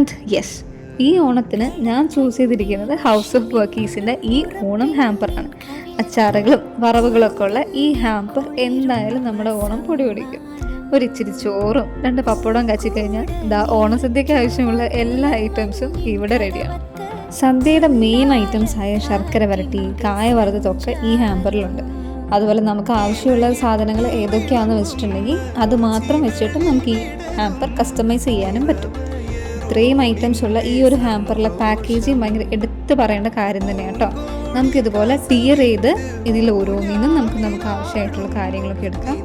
And yes, ഈ ഓണത്തിന് ഞാൻ ചൂസ് ചെയ്തിരിക്കുന്നത് ഹൗസ് ഓഫ് വർക്കീസിൻ്റെ ഈ ഓണം ഹാമ്പറാണ്. അച്ചാറുകളും വറവുകളൊക്കെ ഉള്ള ഈ ഹാമ്പർ എന്തായാലും നമ്മുടെ ഓണം പൊടി പൊടിക്കും. ഒരിച്ചിരി ചോറും 2 പപ്പടവും കച്ചിക്കഴിഞ്ഞാൽ ഓണസദ്യയ്ക്ക് ആവശ്യമുള്ള എല്ലാ ഐറ്റംസും ഇവിടെ റെഡിയാണ്. സദ്യയുടെ മെയിൻ ഐറ്റംസ് ആയ ശർക്കര വരട്ടി, കായ വറുത്തതൊക്കെ ഈ ഹാമ്പറിലുണ്ട്. അതുപോലെ നമുക്ക് ആവശ്യമുള്ള സാധനങ്ങൾ ഏതൊക്കെയാണെന്ന് വെച്ചിട്ടുണ്ടെങ്കിൽ അത് മാത്രം വെച്ചിട്ട് നമുക്ക് ഈ ഹാമ്പർ കസ്റ്റമൈസ് ചെയ്യാനും പറ്റും. ഇത്രയും ഐറ്റംസ് ഉള്ള ഈ ഒരു ഹാമ്പറിലെ പാക്കേജിങ് ഭയങ്കര എടുത്ത് പറയേണ്ട കാര്യം തന്നെയാണ് കേട്ടോ. നമുക്കിതുപോലെ ടിയർ ചെയ്ത് ഇതിൽ ഓരോന്നിനും നമുക്ക് ആവശ്യമായിട്ടുള്ള കാര്യങ്ങളൊക്കെ എടുക്കാം.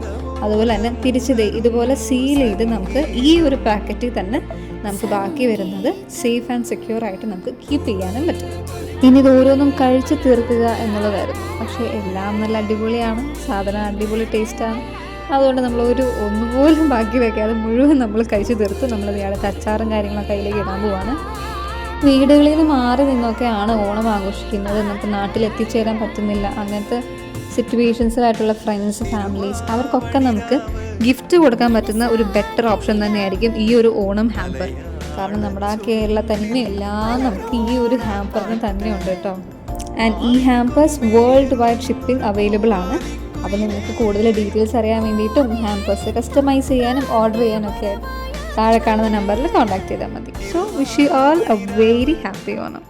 അതുപോലെ തന്നെ തിരിച്ചത് ഇതുപോലെ സീൽ ചെയ്ത് നമുക്ക് ഈ ഒരു പാക്കറ്റിൽ തന്നെ നമുക്ക് ബാക്കി വരുന്നത് സേഫ് ആൻഡ് സെക്യൂർ ആയിട്ട് നമുക്ക് കീപ്പ് ചെയ്യാനും പറ്റും. ഇനി ഇത് ഓരോന്നും കഴിച്ച് തീർക്കുക എന്നുള്ളതായിരുന്നു. പക്ഷേ എല്ലാം നല്ല അടിപൊളിയാണ്, സാധനം അടിപൊളി ടേസ്റ്റാണ്. അതുകൊണ്ട് നമ്മൾ ഒന്നുപോലും ബാക്കി വയ്ക്കാതെ മുഴുവൻ നമ്മൾ കഴിച്ച് തീർത്ത് നമ്മൾ ഇയാളത്തെ അച്ചാറും കാര്യങ്ങളൊക്കെ കയ്യിലേക്ക് ഇടാൻ പോവാണ്. വീടുകളിൽ നിന്ന് മാറി നിന്നൊക്കെയാണ് ഓണം ആഘോഷിക്കുന്നത്. നമുക്ക് നാട്ടിൽ എത്തിച്ചേരാൻ പറ്റുന്നില്ല. അങ്ങനത്തെ സിറ്റുവേഷൻസിലായിട്ടുള്ള ഫ്രണ്ട്സ്, ഫാമിലീസ്, അവർക്കൊക്കെ നമുക്ക് ഗിഫ്റ്റ് കൊടുക്കാൻ പറ്റുന്ന ഒരു ബെറ്റർ ഓപ്ഷൻ തന്നെയായിരിക്കും ഈ ഒരു ഓണം ഹാമ്പർ. കാരണം നമ്മുടെ ആ കേരളത്തിൽ എല്ലാം നമുക്ക് ഈ ഒരു ഹാമ്പറിന് തന്നെ ഉണ്ട് കേട്ടോ. ആൻഡ് ഈ hampers world wide shipping available ആണ്. അപ്പോൾ നിങ്ങൾക്ക് കൂടുതൽ ഡീറ്റെയിൽസ് അറിയാൻ വേണ്ടിയിട്ടും ഹാമ്പേഴ്സ് കസ്റ്റമൈസ് ചെയ്യാനും ഓർഡർ ചെയ്യാനൊക്കെ താഴെ കാണുന്ന നമ്പറിൽ കോൺടാക്ട് ചെയ്താൽ മതി. So wish you all A very happy Onam.